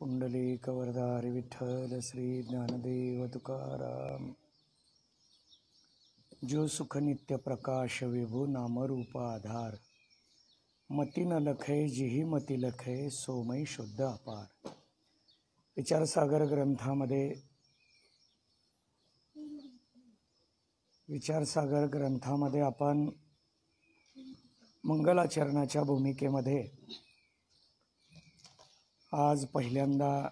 पुंडलिक वरदारी विठ्ठल श्री ज्ञानदेव तुकाराम। जो सुख नित्य प्रकाश विभू नामरूप आधार, मती न लखे जिही मती लखे सोमय शुद्ध अपार। विचारसागर ग्रंथामध्ये आपण मंगलाचरणाच्या भूमिकेमध्ये आज पहिल्यांदा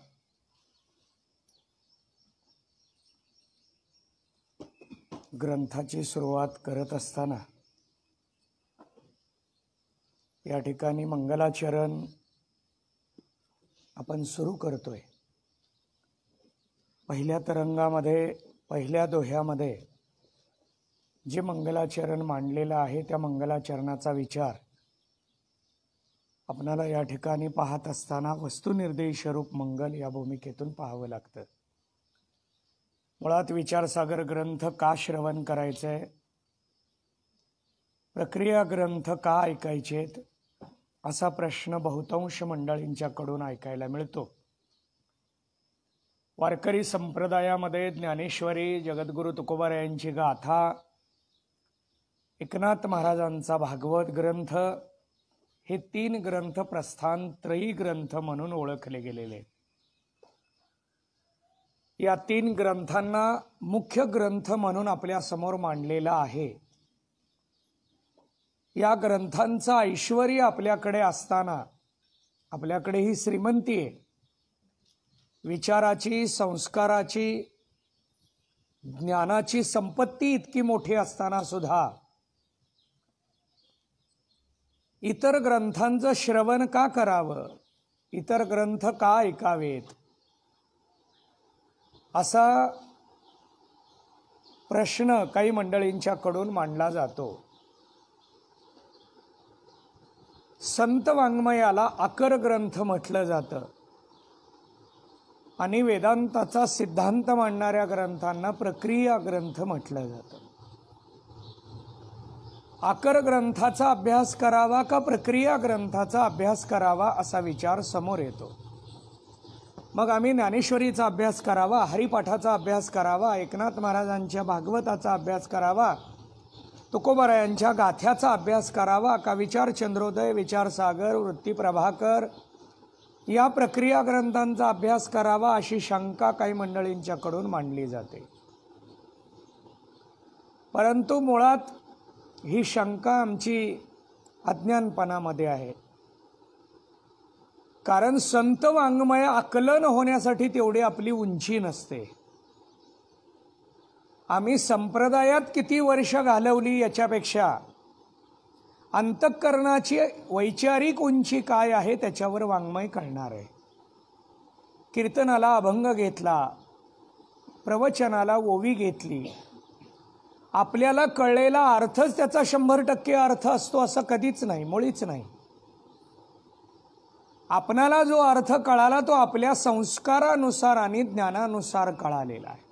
ग्रंथाची सुरुवात करत असताना या ठिकाणी मंगलाचरण आपण सुरू करतोय। पहिल्या तरंगामध्ये पहिल्या दोह्यामध्ये जे मंगलाचरण मांडलेलं आहे त्या मंगलाचरणाचा विचार आपणाला या ठिकाणी पाहत असताना वस्तुनिर्देश रूप मंगल या भूमिकेतून पाहावं लागतं। मुळात विचारसागर ग्रंथ का श्रवण करायचंय, प्रक्रिया ग्रंथ का ऐकायचेत, असा प्रश्न बहुतांश मंडळींच्याकडून ऐकायला मिळतो। वारकरी संप्रदायामध्ये ज्ञानेश्वरी, जगद्गुरु तुकोबारायांची गाथा, एकनाथ महाराजांचा भागवत ग्रंथ हे तीन ग्रंथ प्रस्थानत्रयी ग्रंथ म्हणून ओळखले गेलेले। या तीन ग्रंथांना मुख्य ग्रंथ म्हणून आपल्या समोर मांडलेला आहे। या ग्रंथांचं ऐश्वर्य आपल्याकडे असताना आपल्याकडे ही श्रीमंती आहे, विचाराची, संस्काराची, ज्ञानाची संपत्ती इतकी मोठी असताना सुद्धा इतर ग्रंथांचं श्रवण का करावं, इतर ग्रंथ का ऐकावेत, असा प्रश्न काही मंडळींच्याकडून मांडला जातो। संत वाङ्मयाला आकर ग्रंथ म्हटलं जातं आणि वेदांताचा सिद्धांत मांडणाऱ्या ग्रंथांना प्रक्रिया ग्रंथ म्हटलं जातं। आकर ग्रंथाचा अभ्यास करावा का प्रक्रिया ग्रंथाचा अभ्यास करावा असा विचार समोर येतो। मग आम्ही ज्ञानेश्वरीचा अभ्यास करावा, हरिपाठाचा अभ्यास करावा, एकनाथ महाराजांच्या भागवताचा अभ्यास करावा, तुकोबारायांच्या गाथ्याचा अभ्यास करावा का विचार चंद्रोदय, विचारसागर, वृत्ती प्रभाकर या प्रक्रिया ग्रंथांचा अभ्यास करावा, अशी शंका काही मंडळींच्याकडून मांडली जाते। परंतु मुळात ही शंका आमची अज्ञानपणामध्ये आहे। कारण संत वाङ्मय आकलन होण्यासाठी तेवढी आपली उंची नसते। आम्ही संप्रदायात किती वर्ष घालवली याच्यापेक्षा अंतःकरणाची वैचारिक उंची काय आहे त्याच्यावर वाङ्मय कळणार आहे। कीर्तनाला अभंग घेतला, प्रवचनाला ओवी घेतली, आपल्याला कळलेला अर्थच त्याचा 100% अर्थ असतो असं कधीच नाही, मुळीच नाही। आपणाला जो अर्थ कळाला तो आपल्या संस्कारानुसार आणि ज्ञानानुसार कळालेला आहे।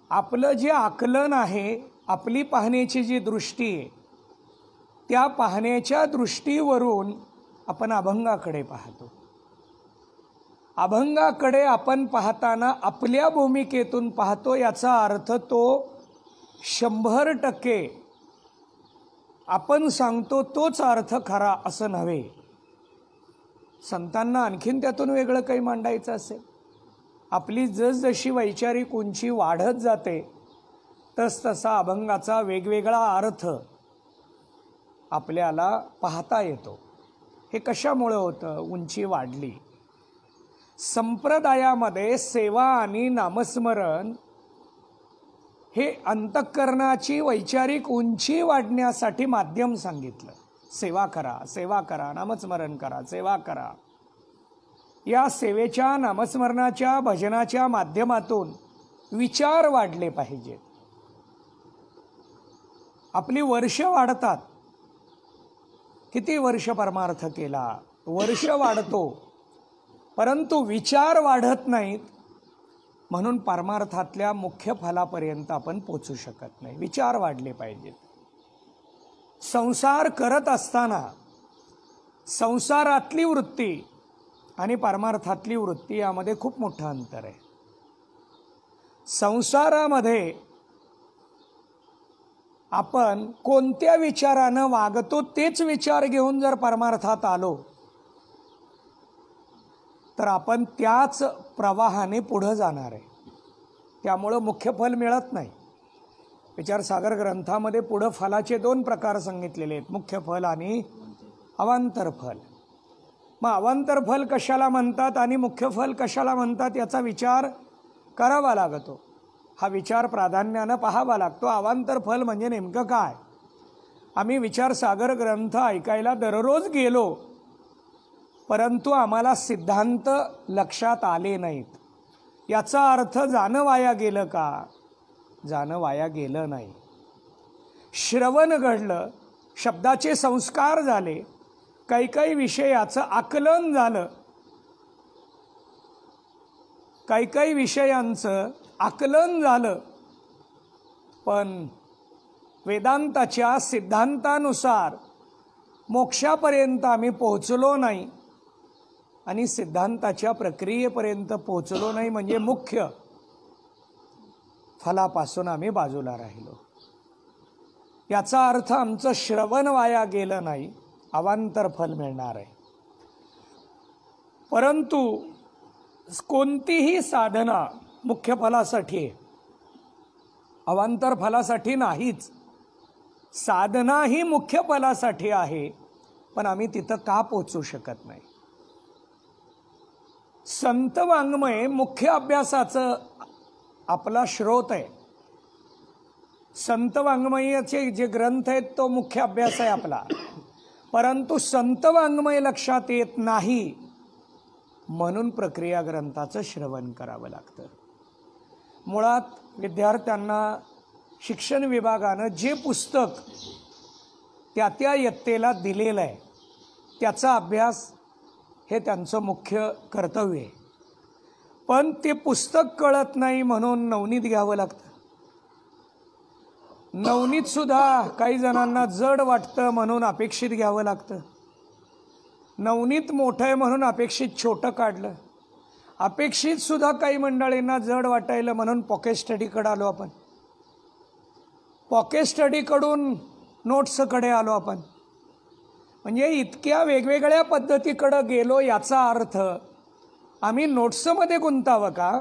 आपलं जे आकलन आहे, आपली पाहण्याची जी दृष्टी आहे, त्या पाहण्याच्या दृष्टीवरून आपण अभंगाकडे पाहतो। अभंगाकडे आपण पाहताना आपल्या भूमिकेतून पाहतो, याचा अर्थ तो 100% आपण सांगतो तोच अर्थ खरा असं नव्हे। संतांना आणखीन त्यातून वेगळं काही मांडायचं असेल, आपली जसजशी वैचारिक उंची वाढत जाते तसतसा अभंगाचा वेगवेगळा अर्थ आपल्याला पाहता येतो। हे कशामुळे होतं? उंची वाढली। संप्रदायामध्ये सेवा आणि नामस्मरण हे अंतःकरणाची वैचारिक उंची वाढण्यासाठी माध्यम सांगितलं। सेवा करा, सेवा करा, नामस्मरण करा, सेवा करा। या सेवेच्या, नामस्मरणाच्या, भजनाच्या माध्यमातून विचार वाढले पाहिजेत। आपली वर्ष वाढतात। किती वर्ष परमार्थ केला, वर्ष वाढतो, परंतु विचार वाढत नाहीत, म्हणून परमार्थातल्या मुख्य फलापर्यंत आपण पोचू शकत नाही। विचार वाढले पाहिजेत। संसार करत असताना संसारातली वृत्ती आणि परमार्थातली वृत्ती यामध्ये खूप मोठं अंतर आहे. संसारामध्ये आपण कोणत्या विचारानं वागतो तेच विचार घेऊन जर परमार्थात आलो तर आपण त्याच प्रवाहाने पुढे जाणार आहे. त्यामुळं मुख्य फल मिळत नाही. विचारसागर ग्रंथामध्ये पुढं फलाचे 2 प्रकार सांगितलेले आहेत, मुख्य फल आणि अवांतर फल. मग अवांतर फल कशाला म्हणतात आणि मुख्य फल कशाला म्हणतात याचा विचार करावा लागतो. हा विचार प्राधान्यानं पाहावा लागतो. अवांतर फल म्हणजे नेमकं काय? आम्ही विचारसागर ग्रंथ ऐकायला दररोज गेलो, परंतु आम्हाला सिद्धांत लक्षात आले नाहीत. याचा अर्थ जाणं वाया गेलं का? जाणं वाया गेलं नाही. श्रवण घडलं, शब्दाचे संस्कार झाले, काही काही विषयाचं आकलन झालं, काही काही विषयांचं आकलन झालं, पण वेदांताच्या सिद्धांतानुसार मोक्षापर्यंत आम्ही पोहोचलो नाही आणि सिद्धांताच्या प्रक्रियेपर्यंत पोहोचलो नाही, म्हणजे मुख्य फलापासून आम्ही बाजूला राहिलो. याचा अर्थ आमचं श्रवण वाया गेलं नाही, अवांतर फल मिळणार आहे. परंतु कोणतीही साधना मुख्य फलासाठी आहे, अवांतर फलासाठी नाहीच. साधना ही मुख्य फलासाठी आहे, पण आम्ही तिथं का पोचू शकत नाही? संत वाङ्मय मुख्य अभ्यासाचं आपला स्रोत आहे. संत वाङ्मयाचे जे ग्रंथ आहेत तो मुख्य अभ्यास आहे आपला. परंतु संत वाङ्मय लक्षात येत नाही म्हणून प्रक्रिया ग्रंथाचं श्रवण करावं लागतं. मुळात विद्यार्थ्यांना शिक्षण विभागानं जे पुस्तक त्या त्या इयत्तेला दिलेलं आहे त्याचा अभ्यास हे त्यांचं मुख्य कर्तव्य आहे. पण ते पुस्तक कळत नाही म्हणून नवनीत घ्यावं लागतं. नवनीत सुद्धा काही जणांना जड वाटतं म्हणून अपेक्षित घ्यावं लागतं. नवनीत मोठं आहे म्हणून अपेक्षित छोटं काढलं. अपेक्षित सुद्धा काही मंडळींना जड वाटायला म्हणून पॉकेट स्टडीकडे आलो आपण. पॉकेट स्टडीकडून नोट्सकडे आलो आपण. म्हणजे इतक्या वेगवेगळ्या पद्धतीकडं गेलो. याचा अर्थ आम्ही नोट्समध्ये गुंतावं का,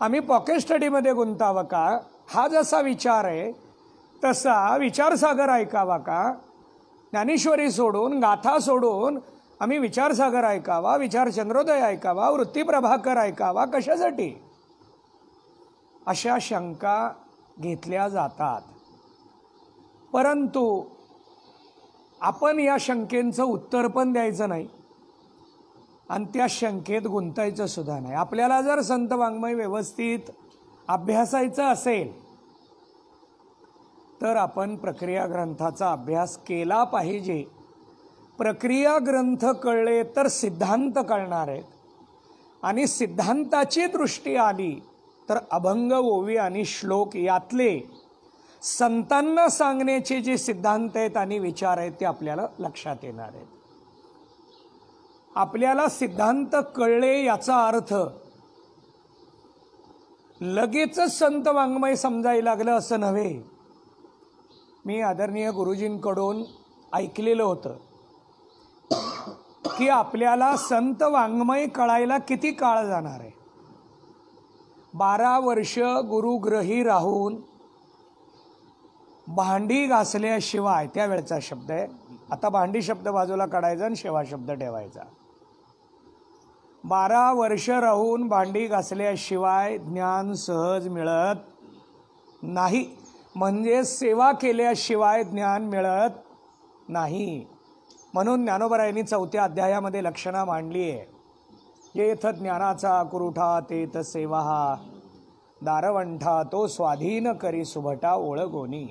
आम्ही पॉकेट स्टडीमध्ये गुंतावं का, हा जसा विचार आहे तसा विचारसागर ऐकावा का? ज्ञानेश्वरी सोडून, गाथा सोडून आम्ही विचारसागर ऐकावा, विचार चंद्रोदय ऐकावा, वृत्तीप्रभाकर ऐकावा, कशासाठी? अशा शंका घेतल्या जातात. परंतु आपण या शंकेचं उत्तर पण द्यायचं नाही आणि त्या शंकेत गुंतायचं सुद्धा नाही. आपल्याला जर संत वाङ्मय व्यवस्थित अभ्यासायचं असेल तर आपण प्रक्रिया ग्रंथाचा अभ्यास केला पाहिजे. प्रक्रिया ग्रंथ कळले तर सिद्धांत कळणार आहेत आणि सिद्धांताची दृष्टी आली तर अभंग, ओवी आणि श्लोक यातले संतांना सांगण्याचे जे सिद्धांत आहेत आणि विचार आहेत ते आपल्याला लक्षात येणार आहेत. आपल्याला सिद्धांत कळले याचा अर्थ लगेचच संत वाङ्मय समजायला लागलं असं नव्हे. मी आदरणीय गुरुजींकडून ऐकलेलं होतं की आपल्याला संत वाङ्मय कळायला किती काळ जाणार आहे. 12 वर्ष गुरुग्रही राहून भांडी घासल्याशिवाय, त्यावेळचा शब्द आहे, आता भांडी शब्द बाजूला काढायचा आणि शेवा शब्द ठेवायचा. 12 वर्ष राहून भांडी घासल्याशिवाय ज्ञान सहज मिळत नाही. म्हणजे सेवा केल्याशिवाय ज्ञान मिळत नाही. म्हणून ज्ञानोबरायांनी 4थ्या अध्यायामध्ये लक्षणा मांडली आहे. येथ ज्ञानाचा कुरुठा तेथ सेवा हा, दारवंठा तो स्वाधीन करी सुभटा ओळगोनी.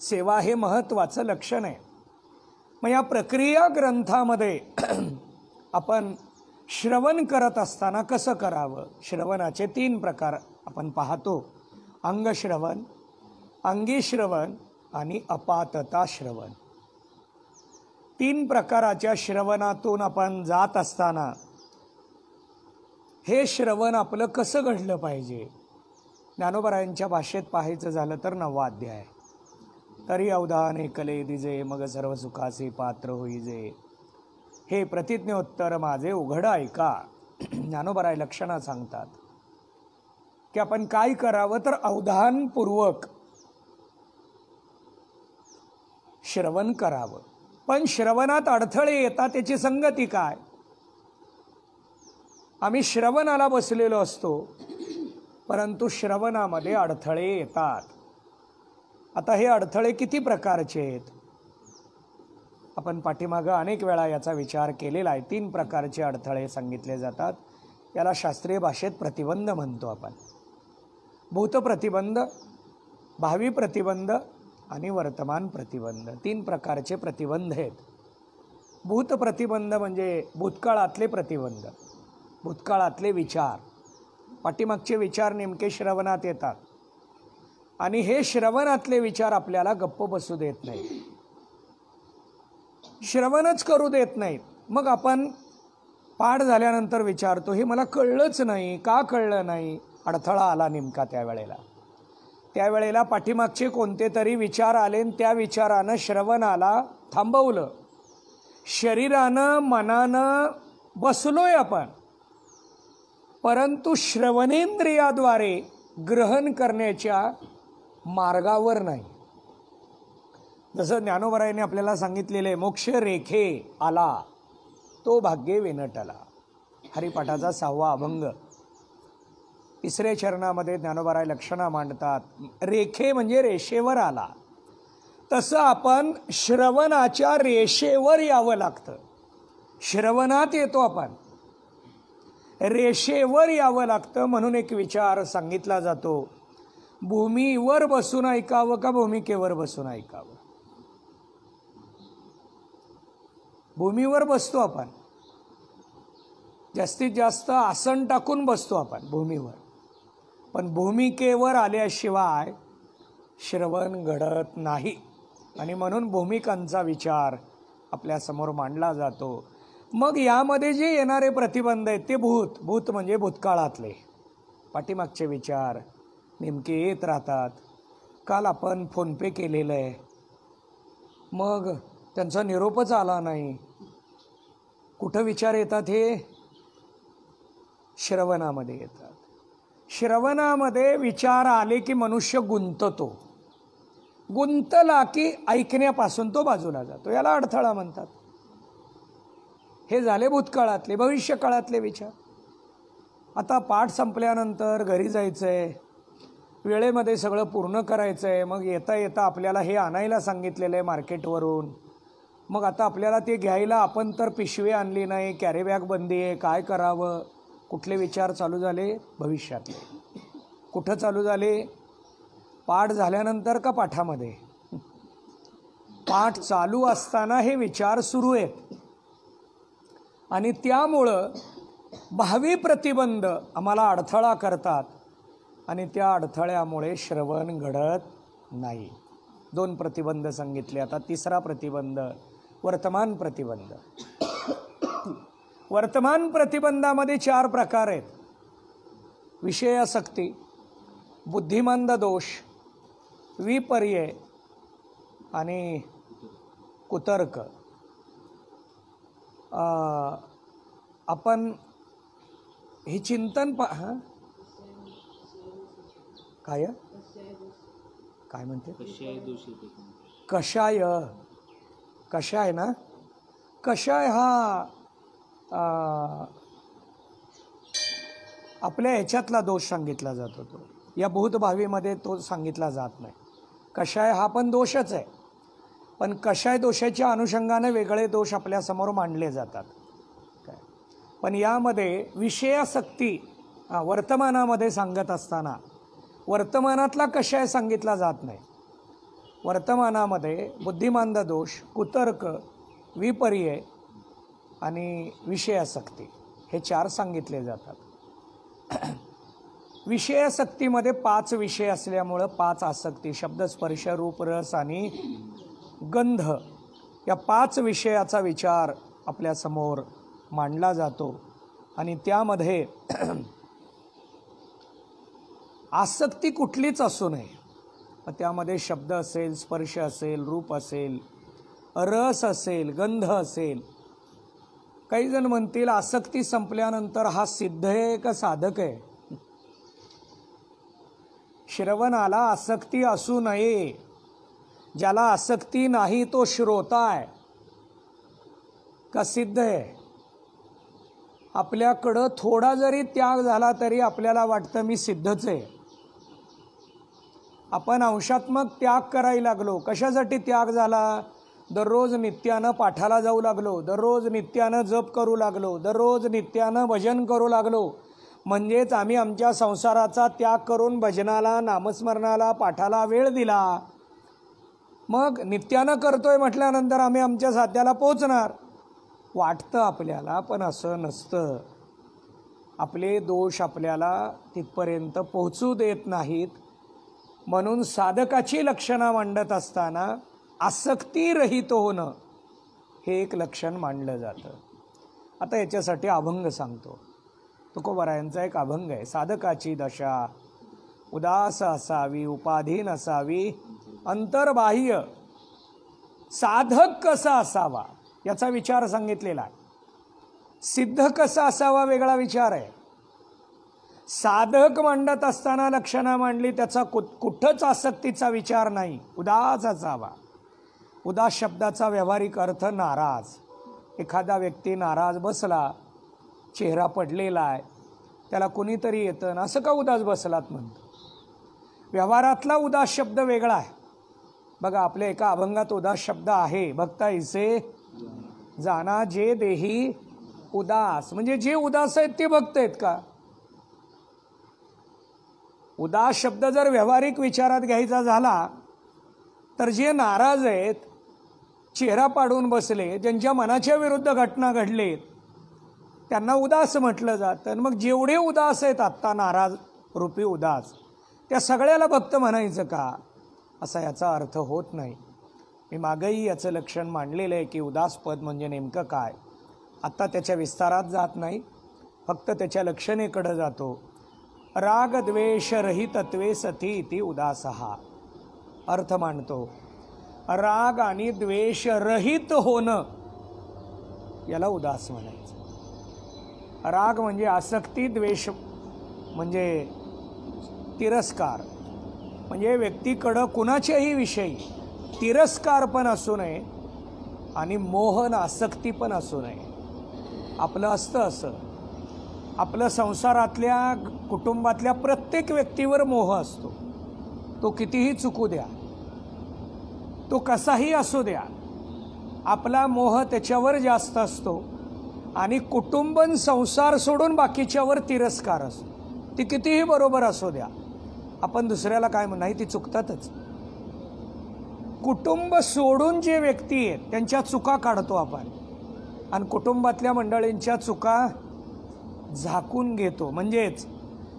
सेवा हे महत्त्वाचं लक्षण आहे. मग या प्रक्रिया ग्रंथामध्ये आपण श्रवण करत असताना कसं करावं? श्रवणाचे 3 प्रकार आपण पाहतो. अंगश्रवण, अंगी श्रवण आणि अपातता श्रवण. तीन प्रकाराच्या श्रवणातून आपण जात असताना हे श्रवण आपलं कसं घडलं पाहिजे. ज्ञानोबरायांच्या भाषेत पाहायचं झालं तर 9वा अध्याय. तरी अवधान ऐकले दिजे मग सर्व सुखाचे पात्र होईजे, हे प्रतिज्ञोत्तर माझे उघड ऐका. ज्ञानोबराय लक्षणा सांगतात की आपण काय करावं तर अवधानपूर्वक श्रवण करावं. पण श्रवणात अडथळे येतात, त्याची संगती काय. आम्ही श्रवणाला बसलेलो असतो परंतु श्रवणामध्ये अडथळे येतात. आता हे अडथळे किती प्रकारचे आहेत आपण पाठीमागं अनेक वेळा याचा विचार केलेला आहे. 3 प्रकारचे अडथळे सांगितले जातात. याला शास्त्रीय भाषेत प्रतिबंध म्हणतो आपण. भूत प्रतिबंध, भावी प्रतिबंध आणि वर्तमान प्रतिबंध. 3 प्रकारचे प्रतिबंध आहेत. भूत प्रतिबंध म्हणजे भूतकाळातले प्रतिबंध, भूतकाळातले विचार. पाठीमागचे विचार नेमके श्रवणात येतात आणि हे श्रवणातले विचार आपल्याला गप्प बसू देत नाहीत, श्रवणच करू देत नाहीत. मग आपण पाठ झाल्यानंतर विचारतो हे मला कळलंच नाही, का कळलं नाही. अडथळा आला नेमका त्यावेळेला पाठीमागचे कोणते तरी विचार आले आणि त्या विचारानं श्रवणाला थांबवलं. शरीरानं मनानं बसलोय आपण परंतु श्रवणेंद्रियाद्वारे ग्रहण करण्याच्या मार्गावर नाही. जसं ज्ञानोबरायाने आपल्याला सांगितलेले मोक्ष रेखे आला तो भाग्ये विनटला. हरिपाठाचा 6वा अभंग 3ऱ्या चरणामध्ये ज्ञानोबराय लक्षणा मांडतात. रेखे म्हणजे रेषेवर आला. तसं आपण श्रवणाच्या रेषेवर यावं लागतं. श्रवणात येतो आपण, रेषेवर यावं लागतं. म्हणून एक विचार सांगितला जातो, भूमीवर बसून ऐकावं का भूमिकेवर बसून ऐकावं. भूमीवर बसतो आपण, जास्तीत जास्त आसन टाकून बसतो आपण भूमीवर, पण भूमिकेवर आल्याशिवाय श्रवण घडत नाही. आणि म्हणून भूमिकांचा विचार आपल्यासमोर मांडला जातो. मग यामध्ये जे येणारे प्रतिबंध आहेत ते भूत म्हणजे भूतकाळातले पाठीमागचे विचार नेमके येत राहतात. काल आपण फोनपे केलेलं आहे, मग त्यांचा निरोपच आला नाही. कुठं विचार येतात हे श्रवणामध्ये येतात. श्रवणामध्ये विचार आले की मनुष्य गुंततो, गुंतला की ऐकण्यापासून तो बाजूला जातो. याला अडथळा म्हणतात. हे झाले भूतकाळातले. भविष्यकाळातले विचार. आता पाठ संपल्यानंतर घरी जायचं आहे, वेळेमध्ये सगळं पूर्ण करायचं आहे. मग येता येता आपल्याला हे आणायला सांगितलेलं आहे मार्केटवरून. मग आता आपल्याला ते घ्यायला आपण तर पिशवी आणली नाही, कॅरी बॅग बंदी आहे, काय करावं. कुठले विचार चालू झाले? भविष्यातले. कुठं चालू झाले? पाठ झाल्यानंतर का पाठामध्ये? पाठ चालू असताना हे विचार सुरू आहेत आणि त्यामुळं भावी प्रतिबंध आम्हाला अडथळा करतात आणि त्या अडथळ्यामुळे श्रवण घडत नाही. 2 प्रतिबंध सांगितले. आता 3रा प्रतिबंध वर्तमान प्रतिबंध. वर्तमान प्रतिबंधामध्ये 4 प्रकार आहेत. विषयासक्ती, बुद्धिमंद दोष, विपर्य आणि कुतर्क. आपण हे चिंतन काय म्हणते? कषाय ना. कषाय हा आपल्या ह्याच्यातला दोष सांगितला जातो. तो या भूतभावीमध्ये तो सांगितला जात नाही. कषाय हा पण दोषच आहे, पण कषाय दोषाच्या अनुषंगाने वेगळे दोष आपल्यासमोर मांडले जातात. काय पण यामध्ये विषयासक्ती वर्तमानामध्ये सांगत असताना वर्तमानातला कषाय सांगितला जात नाही. वर्तमानामध्ये बुद्धिमांद दोष, कुतर्क, विपर्य आणि विषयासक्ती हे 4 सांगितले जातात. विषयासक्तीमध्ये 5 विषय असल्यामुळं 5 आसक्ती, शब्द, स्पर्श, रूप, रस आणि गंध या 5 विषयाचा विचार आपल्यासमोर मांडला जातो आणि त्यामध्ये आसक्ती कुठलीच असू नये. त्यामध्ये शब्द असेल, स्पर्श असेल, रूप असेल, रस असेल, गंध असेल. काही जण म्हणतील आसक्ती संपल्यानंतर हा सिद्ध आहे का साधक आहे? श्रवणाला आसक्ती असू नये. ज्याला आसक्ती नाही तो श्रोता आहे का सिद्ध आहे? आपल्याकडं थोडा जरी त्याग झाला तरी आपल्याला वाटतं मी सिद्धच आहे. आपण अंशात्मक त्याग करायला लागलो. कशासाठी त्याग झाला? दररोज नित्यानं पाठाला जाऊ लागलो, दररोज नित्यानं जप करू लागलो, दररोज नित्यानं भजन करू लागलो. म्हणजेच आम्ही आमच्या संसाराचा त्याग करून भजनाला, नामस्मरणाला, पाठाला वेळ दिला. मग नित्यानं करतोय म्हटल्यानंतर आम्ही आमच्या साध्याला पोचणार वाटतं आपल्याला, पण असं नसतं. आपले दोष आपल्याला तिथपर्यंत पोहोचू देत नाहीत. म्हणून साधकाची लक्षणं मांडत असताना आसक्तीरहित होणं हे एक लक्षण मानलं जातं. आता याच्यासाठी अभंग सांगतो. तुकोबारायांचा एक अभंग आहे. साधकाची दशा उदास असावी, उपाधीन असावी, अंतर्बाह्य. साधक कसा असावा याचा विचार सांगितलेला आहे. सिद्ध कसा असावा वेगळा विचार आहे. साधक मांडत असताना लक्षणं मांडली, त्याचा कुठंच आसक्तीचा विचार नाही. उदास असावा. उदास शब्दाचा व्यावहारिक अर्थ नाराज. एखादा व्यक्ती नाराज बसला, चेहरा पडलेला आहे, त्याला कुणीतरी येतं ना, असं का उदास बसलात म्हणतो. व्यवहारातला उदास शब्द वेगळा आहे. बघा आपल्या एका अभंगात उदास शब्द आहे. भक्ता इसे जाना जे देही उदास. म्हणजे जे उदास आहेत ते भक्त आहेत का? उदास शब्द जर व्यावहारिक विचारात घ्यायचा झाला तर जे नाराज आहेत, चेहरा पाडून बसले, ज्यांच्या मनाच्या विरुद्ध घटना घडलेत, त्यांना उदास म्हटलं जातं. मग जेवढे उदास आहेत आत्ता नाराज रूपी उदास, त्या सगळ्याला भक्त म्हणायचं का? असा याचा अर्थ होत नाही. मी मागेही याचं लक्षण मांडलेलं आहे की उदासपद म्हणजे नेमकं काय. आत्ता त्याच्या विस्तारात जात नाही, फक्त त्याच्या लक्षणेकडे जातो. राग द्वेष रहितत्वे सती इति उदासहा. अर्थ मांडतो. राग आणि द्वेष रहित होणं याला उदास म्हणायचं. राग म्हणजे आसक्ती, द्वेष म्हणजे तिरस्कार. म्हणजे व्यक्तीकडं कुणाच्याही विषयी तिरस्कार पण असू नये आणि मोहन आसक्ती पण असू नये. आपलं असतं असं. आपलं संसारातल्या, कुटुंबातल्या प्रत्येक व्यक्तीवर मोह असतो. तो कितीही चुकू द्या, तो कसाही असू द्या, आपला मोह त्याच्यावर जास्त असतो. आणि कुटुंब संसार सोडून बाकीच्यावर तिरस्कार असतो. ती कितीही बरोबर असू द्या, आपण दुसऱ्याला काय नाही, ती चुकतातच. कुटुंब सोडून जे व्यक्ती आहेत त्यांच्या चुका काढतो आपण आणि कुटुंबातल्या मंडळींच्या चुका झाकून घेतो. म्हणजेच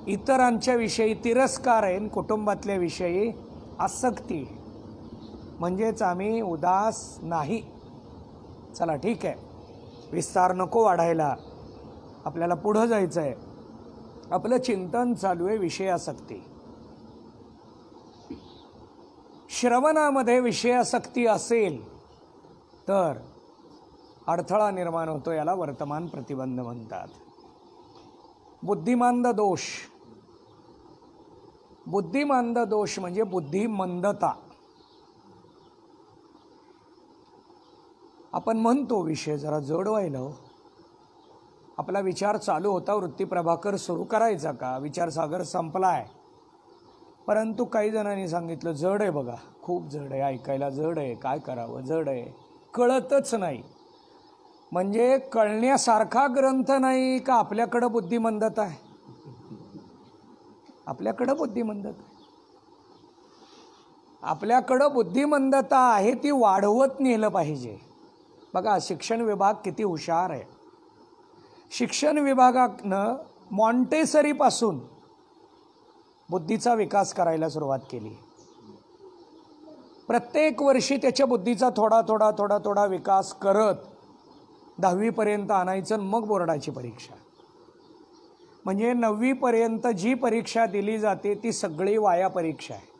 इतरांच्या विषयी तिरस्कार आहे, कुटुंबातल्या विषयी आसक्ती. म्हणजेच आम्ही उदास नाही. चला ठीक आहे, विस्तार नको वाढायला, आपल्याला पुढं जायचं आहे. आपलं चिंतन चालू आहे विषयासक्ती. श्रवणामध्ये विषयासक्ती असेल तर अडथळा निर्माण होतो. याला वर्तमान प्रतिबंध म्हणतात. बुद्धिमांद दोष. बुद्धिमांद दोष म्हणजे बुद्धिमंदता. आपण म्हणतो विषय जरा जड व्हायला हो. आपला विचार चालू होता, वृत्ती प्रभाकर सुरू करायचा का, विचारसागर संपलाय. परंतु काही जणांनी सांगितलं जड आहे बघा, खूप जड आहे, ऐकायला जड आहे, काय करावं, जड आहे, कळतच नाही. म्हणजे कळण्यासारखा ग्रंथ नाही का आपल्याकडं बुद्धिमंदता आहे? आपल्याकडं बुद्धिमंदता आहे. आपल्याकडं बुद्धिमंदता आहे, ती वाढवत नेलं पाहिजे. बघा शिक्षण विभाग किती हुशार आहे. शिक्षण विभागानं मॉन्टेसरीपासून बुद्धीचा विकास करायला सुरुवात केली. प्रत्येक वर्षी त्याच्या बुद्धीचा थोडा थोडा थोडा थोडा विकास करत 10वीपर्यंत आणायचं, मग बोर्डाची परीक्षा. म्हणजे 9वीपर्यंत जी परीक्षा दिली जाते ती सगळी वाया परीक्षा आहे.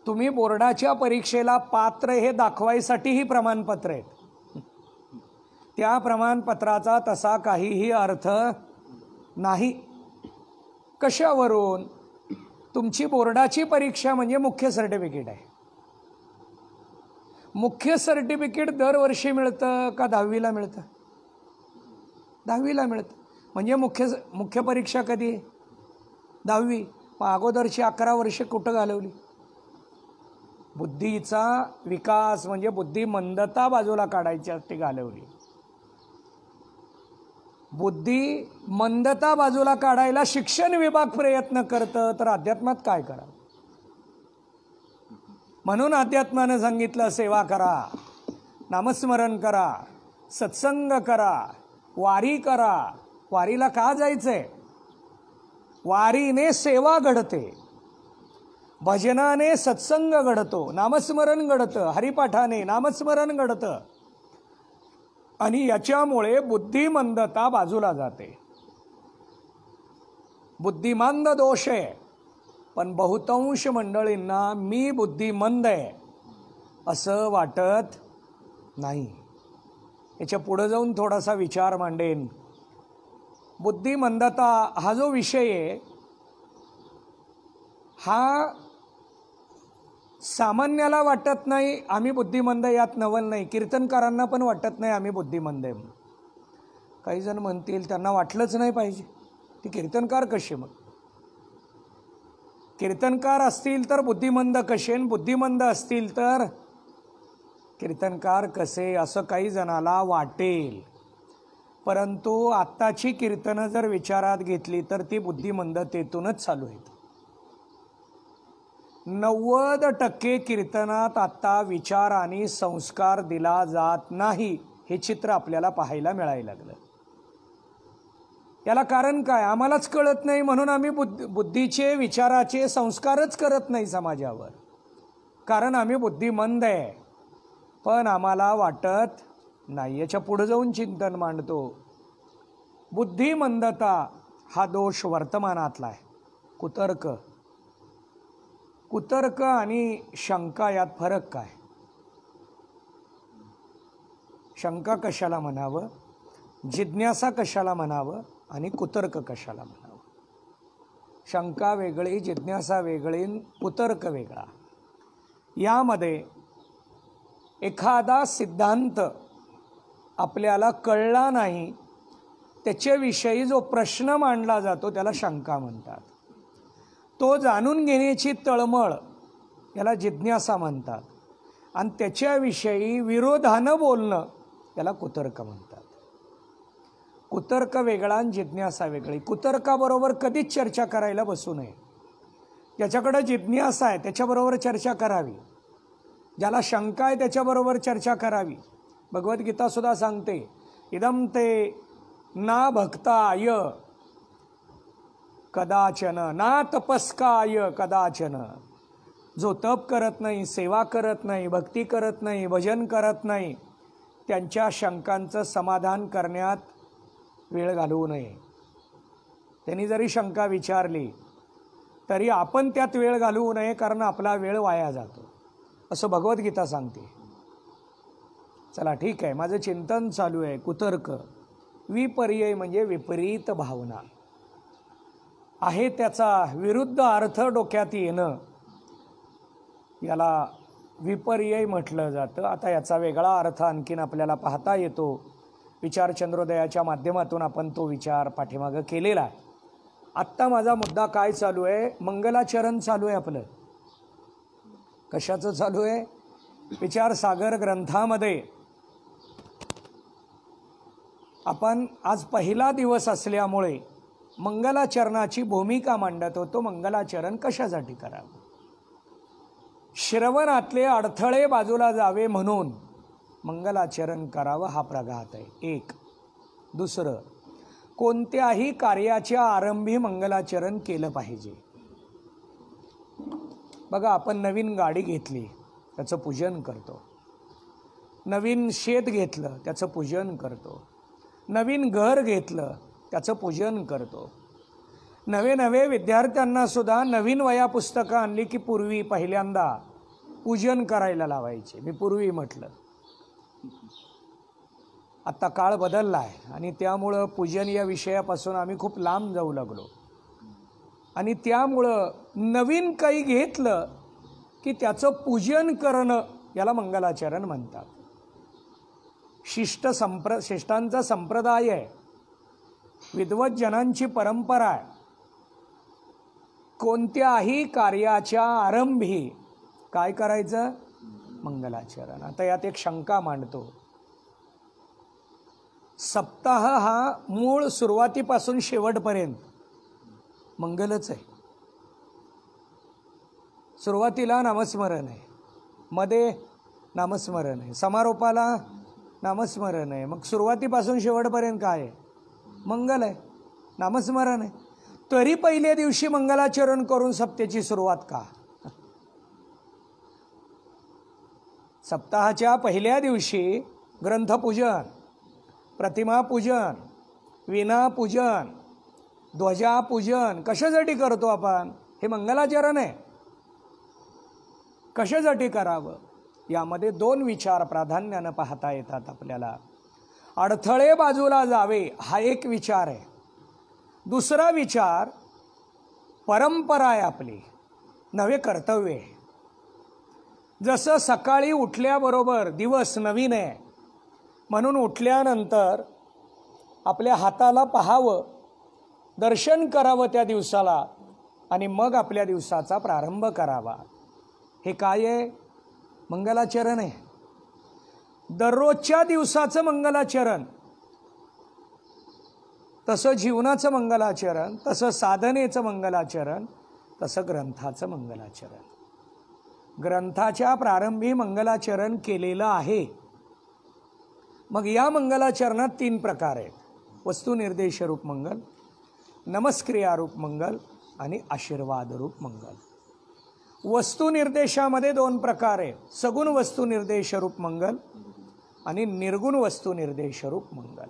तुम्ही बोर्डाच्या परीक्षेला पात्र हे दाखवायसाठी ही प्रमाणपत्र आहेत. त्या प्रमाणपत्राचा तसा काहीही अर्थ नाही. कशावरून? तुमची बोर्डाची परीक्षा म्हणजे मुख्य सर्टिफिकेट आहे. मुख्य सर्टिफिकेट दरवर्षी मिळतं का 10वीला मिळतं? 10वीला मिळतं. म्हणजे मुख्य परीक्षा कधी? 10वी. मग अगोदरची 11 वर्षे कुठं घालवली? बुद्धीचा विकास म्हणजे बुद्धिमंदता बाजूला काढायची घालवली. बुद्धिमंदता बाजूला काढायला शिक्षण विभाग प्रयत्न करतं, तर अध्यात्मात काय करा? म्हणून अध्यात्मानं सांगितलं सेवा करा, नामस्मरण करा, सत्संग करा, वारी करा. वारीला का जायचंय? वारीने सेवा घडते, भजनाने सत्संग घडतो, नामस्मरण घडतं, हरिपाठाने नामस्मरण घडतं आणि याच्यामुळे बुद्धिमंदता बाजूला जाते. बुद्धिमंद दोष आहे, पण बहुतांश मंडळींना मी बुद्धिमंद आहे असं वाटत नाही. याच्या पुढे जाऊन थोडासा विचार मांडेन. बुद्धिमंदता हा जो विषय आहे हा सामान्याला वाटत नाही आम्ही बुद्धिमंद, यात नवल नाही. कीर्तनकारांना पण वाटत नाही आम्ही बुद्धिमंद आहे. काही जण म्हणतील त्यांना वाटलंच नाही पाहिजे, ते कीर्तनकार कसे? मग कीर्तनकार असतील तर बुद्धिमंद कसे, बुद्धिमंद असतील तर कीर्तनकार कसे, असं काही जणाला वाटेल. परंतु आत्ताची कीर्तनं जर विचारात घेतली तर ती बुद्धिमंदतेतूनच चालू आहेत. 90% कीर्तनात आत्ता विचार आणि संस्कार दिला जात नाही. हे चित्र आपल्याला पाहायला मिळायला लागलं. याला कारण काय? आम्हालाच कळत नाही, म्हणून आम्ही बुद्धीचे विचाराचे संस्कारच करत नाही समाजावर. कारण आम्ही बुद्धिमंद आहे, पण आम्हाला वाटत नाही. याच्या पुढे जाऊन चिंतन मांडतो. बुद्धिमंदता हा दोष वर्तमानातला आहे. कुतर्क आणि शंका यात फरक काय? शंका कशाला म्हणावं, जिज्ञासा कशाला म्हणावं आणि कुतर्क कशाला म्हणावं? शंका वेगळी, जिज्ञासा वेगळी, कुतर्क वेगळा. यामध्ये एखादा सिद्धांत आपल्याला कळला नाही त्याच्याविषयी जो प्रश्न मांडला जातो त्याला शंका म्हणतात. तो जाणून घेण्याची तळमळ याला जिज्ञासा म्हणतात. आणि त्याच्याविषयी विरोधानं बोलणं याला कुतर्क म्हणतात. कुतर्क वेगळा आणि जिज्ञासा वेगळी. कुतर्काबरोबर कधीच चर्चा करायला बसू नये. ज्याच्याकडे जिज्ञासा आहे त्याच्याबरोबर चर्चा करावी. ज्याला शंका आहे त्याच्याबरोबर चर्चा करावी. भगवद्गीता सुद्धा सांगते, इदम ते ना भक्ताय कदाचन ना तपस्काय कदाचन. जो तप करत नाही, सेवा करत नाही, भक्ती करत नाही, भजन करत नाही, त्यांच्या शंकांचं समाधान करण्यात वेळ घालवू नये. त्यांनी जरी शंका विचारली तरी आपण त्यात वेळ घालवू नये, कारण आपला वेळ वाया जातो असं भगवद्गीता सांगते. चला ठीक आहे, माझं चिंतन चालू आहे. कुतर्क विपर्यय म्हणजे विपरीत भावना आहे, त्याचा विरुद्ध अर्थ डोक्यात येणं याला विपर्यय म्हटलं जातं. आता याचा वेगळा अर्थ आणखीन आपल्याला पाहता येतो. विचार चंद्रोदयाच्या माध्यमातून आपण तो विचार पाठीमागं केलेला आहे. आत्ता माझा मुद्दा काय चालू आहे? मंगलाचरण चालू आहे आपलं. कशाचं चालू आहे? विचारसागर ग्रंथामध्ये आपण आज पहिला दिवस असल्यामुळे मंगलाचरणाची भूमिका मांडत होतो. मंगलाचरण कशासाठी करावं? श्रवणातले अडथळे बाजूला जावे म्हणून मंगलाचरण करावं हा प्रघात आहे. एक. दुसरं, कोणत्याही कार्याच्या आरंभी मंगलाचरण केलं पाहिजे. बघा, आपण नवीन गाडी घेतली त्याचं पूजन करतो, नवीन शेत घेतलं त्याचं पूजन करतो, नवीन घर घेतलं त्याचं पूजन करतो. नवे विद्यार्थ्यांना सुद्धा नवीन वह्या पुस्तकं आणली की पूर्वी पहिल्यांदा पूजन करायला लावायचे. मी पूर्वी म्हटलं, आता काळ बदलला आहे आणि त्यामुळं पूजन या विषयापासून आम्ही खूप लांब जाऊ लागलो. आणि त्यामुळं नवीन काही घेतलं की त्याचं पूजन करणं याला मंगलाचरण म्हणतात. शिष्टांचा संप्रदाय आहे, विद्वत जनांची परंपरा आहे. कोणत्याही कार्याच्या आरंभी काय करायचं? मंगलाचरण. आता यात एक शंका मांडतो. सप्ताह हा मूळ सुरुवातीपासून शेवटपर्यंत मंगलच आहे. सुरुवातीला नामस्मरण आहे, मध्ये नामस्मरण आहे, समारोपाला नामस्मरण आहे. मग सुरुवातीपासून शेवटपर्यंत काय आहे? मंगल आहे, नामस्मरण आहे. तरी पहिल्या दिवशी मंगलाचरण करून सप्त्याची सुरुवात का? सप्ताहाच्या पहिल्या दिवशी ग्रंथपूजन, प्रतिमापूजन, विनापूजन, ध्वजापूजन कशासाठी करतो आपण? हे मंगलाचरण आहे. कशासाठी करावं? यामध्ये दोन विचार प्राधान्यानं पाहता येतात आपल्याला. अडथळे बाजूला जावे हा एक विचार आहे. दुसरा विचार परंपरा आहे आपली, नवे कर्तव्य आहे. जसं सकाळी उठल्याबरोबर दिवस नवीन आहे म्हणून उठल्यानंतर आपल्या हाताला पाहावं, दर्शन करावं त्या दिवसाला आणि मग आपल्या दिवसाचा प्रारंभ करावा. हे काय आहे? मंगलाचरण आहे. दररोजच्या दिवसाचं मंगलाचरण, तसं जीवनाचं मंगलाचरण, तसं साधनेचं मंगलाचरण, तसं ग्रंथाचं मंगलाचरण. ग्रंथाच्या प्रारंभी मंगलाचरण केलेलं आहे. मग या मंगलाचरणात 3 प्रकार आहेत. वस्तुनिर्देश रूप मंगल, नमस्क्रिया रूप मंगल आणि आशीर्वाद रूप मंगल. वस्तुनिर्देशामध्ये 2 प्रकार आहेत. सगुण वस्तुनिर्देश रूप मंगल आणि निर्गुण वस्तुनिर्देश रूप मंगल.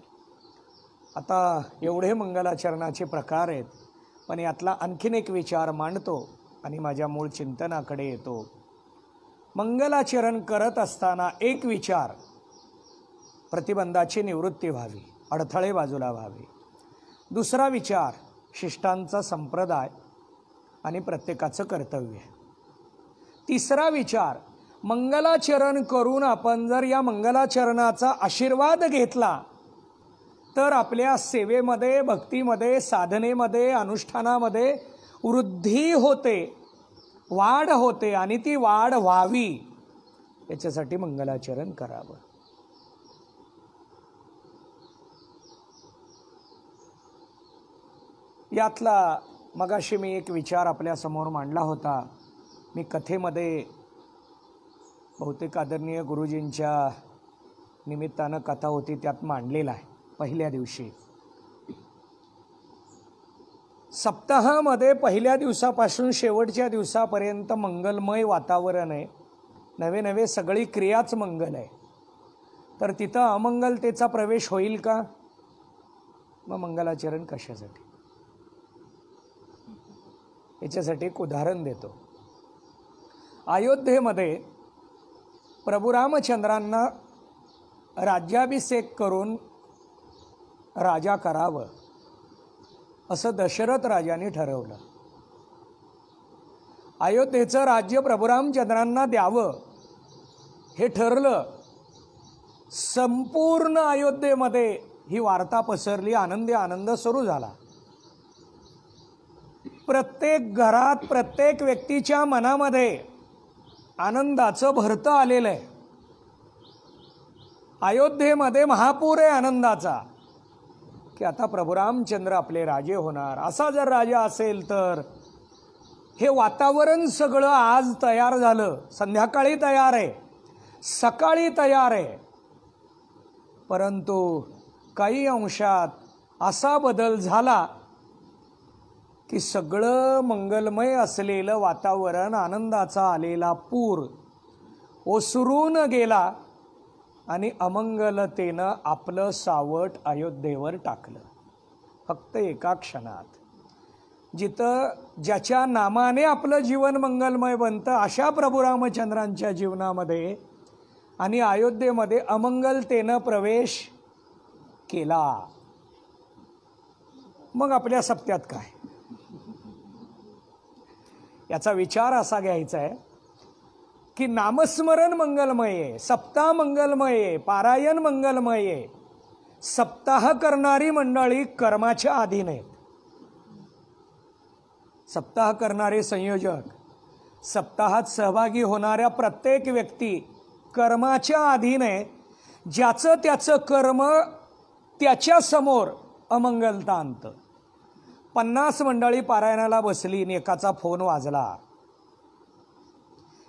आता एवढे मंगलाचरणाचे प्रकार आहेत, पण यातला आणखीन एक विचार मांडतो आणि माझ्या मूळ चिंतनाकडे येतो. मंगलाचरण करत असताना एक विचार, प्रतिबंधाची निवृत्ती व्हावी, अडथळे बाजूला व्हावे. दुसरा विचार, शिष्टांचा संप्रदाय आणि प्रत्येकाचं कर्तव्य. तिसरा विचार, मंगलाचरण करून आपण जर या मंगलाचरणाचा आशीर्वाद घेतला तर आपल्या सेवेमध्ये, भक्तीमध्ये, साधनेमध्ये, अनुष्ठानामध्ये वृद्धी होते, वाढ होते आणि ती वाढ व्हावी याच्यासाठी मंगलाचरण करावं. यातला मगाशी मी एक विचार आपल्यासमोर मांडला होता. मी कथेमध्ये बहुतेक आदरणीय गुरुजींच्या निमित्तानं कथा होती त्यात मांडलेला आहे. पहिल्या दिवशी सप्ताहामध्ये पहिल्या दिवसापासून शेवटच्या दिवसापर्यंत मंगलमय वातावरण आहे. नवे सगळी क्रियाच मंगल आहे. तर तिथं अमंगलतेचा प्रवेश होईल का? मग मंगलाचरण कशासाठी? याच्यासाठी एक उदाहरण देतो. अयोध्येमध्ये प्रभू रामचंद्रांना राज्याभिषेक करून राजा करावं असं दशरथ राजाने ठरवलं. अयोध्येचं राज्य प्रभू रामचंद्रांना द्यावं हे ठरलं. संपूर्ण अयोध्येमध्ये ही वार्ता पसरली, आनंद सुरू झाला. प्रत्येक घरात, प्रत्येक व्यक्तीच्या मनामध्ये आनंदाचं भरतं आलेलं आहे. अयोध्येमध्ये महापूर आहे आनंदाचा की आता प्रभू रामचंद्र आपले राजे होणार. असा जर राजा असेल तर हे वातावरण सगळं आज तयार झालं, संध्याकाळी तयार आहे, सकाळी तयार आहे. परंतु काही अंशात असा बदल झाला की सगळं मंगलमय असलेलं वातावरण, आनंदाचा आलेला पूर ओसरून गेला आणि अमंगलतेनं आपलं सावट अयोध्येवर टाकलं. फक्त एका क्षणात. जिथं ज्याच्या नामाने आपलं जीवन मंगलमय बनतं अशा प्रभू रामचंद्रांच्या जीवनामध्ये आणि अयोध्येमध्ये अमंगलतेनं प्रवेश केला. मग आपल्या सप्त्यात काय? याचा विचार असा घ्यायचा आहे की नामस्मरण मंगलमय आहे, सप्ताह मंगलमय आहे, पारायण मंगलमय आहे. सप्ताह करणारी मंडळी कर्माच्या अधीन आहेत. सप्ताह करणारे संयोजक, सप्ताहात सहभागी होणाऱ्या प्रत्येक व्यक्ती कर्माच्या अधीन आहे. ज्याचं त्याचं कर्म त्याच्या समोर अमंगलता आणतं. 50 मंडळी पारायणाला बसली आणि एकाचा फोन वाजला.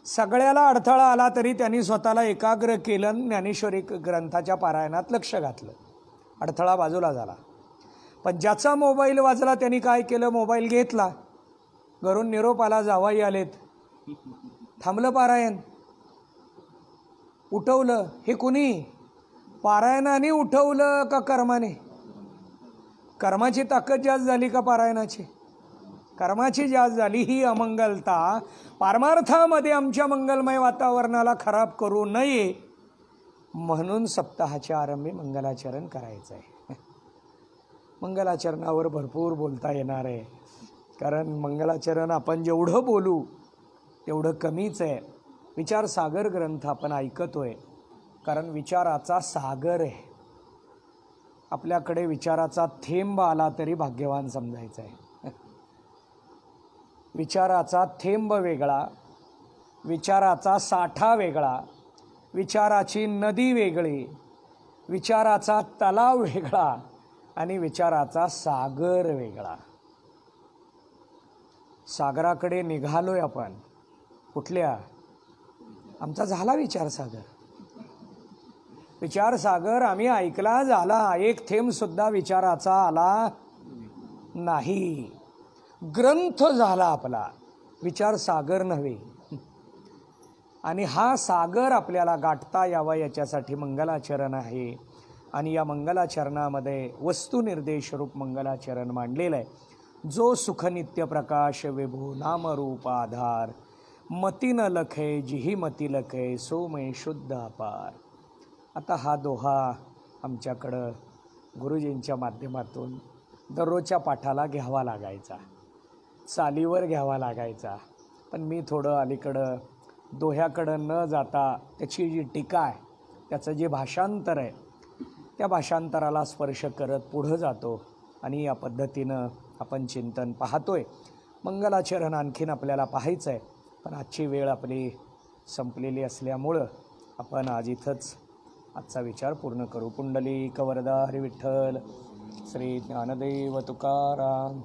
सगळ्याला अडथळा आला तरी त्यांनी स्वतःला एकाग्र केलं, ज्ञानेश्वरी ग्रंथाच्या पारायणात लक्ष घातलं. अडथळा बाजूला झाला. पण ज्याचा मोबाईल वाजला त्यांनी काय केलं? मोबाईल घेतला, घरून निरोप आला, जावाई आलेत. थांबलं पारायण, उठवलं. हे कुणी? पारायणाने उठवलं का कर्माने? कर्माची ताकद जास्त झाली का पारायणाची? कर्माची जास्त झाली. ही अमंगलता पारमार्थामध्ये आमच्या मंगलमय वातावरणाला खराब करू नये म्हणून सप्ताहाच्या आरंभी मंगलाचरण करायचं आहे. मंगलाचरणावर भरपूर बोलता येणार आहे, कारण मंगलाचरण आपण जेवढं बोलू तेवढं कमीच आहे. विचार सागर ग्रंथ आपण ऐकतोय, कारण विचाराचा सागर आहे. आपल्याकडे विचाराचा थेंब आला तरी भाग्यवान समजायचं आहे. विचाराचा थेंब वेगळा, विचाराचा साठा वेगळा, विचाराची नदी वेगळी, विचाराचा तलाव वेगळा आणि विचाराचा सागर वेगळा. सागराकडे निघालोय आपण. कुठल्या? आमचा झाला विचारसागर. विचारसागर आम्ही ऐकला, झाला. एक थेंब सुद्धा विचाराचा आला नाही. ग्रंथ झाला आपला, विचारसागर नव्हे. आणि हा सागर आपल्याला गाठता यावा याच्यासाठी मंगलाचरण आहे. आणि या मंगलाचरणामध्ये वस्तुनिर्देश रूप मंगलाचरण मांडलेलं आहे. जो सुखनित्य प्रकाश विभू नामरूप आधार, मती न लखे जिही मती लखे सोमे शुद्ध अपार. आता हा दोहा आमच्याकडं गुरुजींच्या माध्यमातून दररोजच्या पाठाला घ्यावा लागायचा, चालीवर घ्यावा लागायचा. पण मी थोडं अलीकडं दोह्याकडं न जाता त्याची जी टीका आहे, त्याचं जे भाषांतर आहे, त्या भाषांतराला स्पर्श करत पुढं जातो. आणि या पद्धतीनं आपण चिंतन पाहतोय. मंगलाचरण आणखीन आपल्याला पाहायचं आहे, पण आजची वेळ आपली संपलेली असल्यामुळं आपण आज इथंच आजचा विचार पूर्ण करू. पुंडलिक वरदा हरी विठ्ठल, श्री ज्ञानदेव तुकाराम.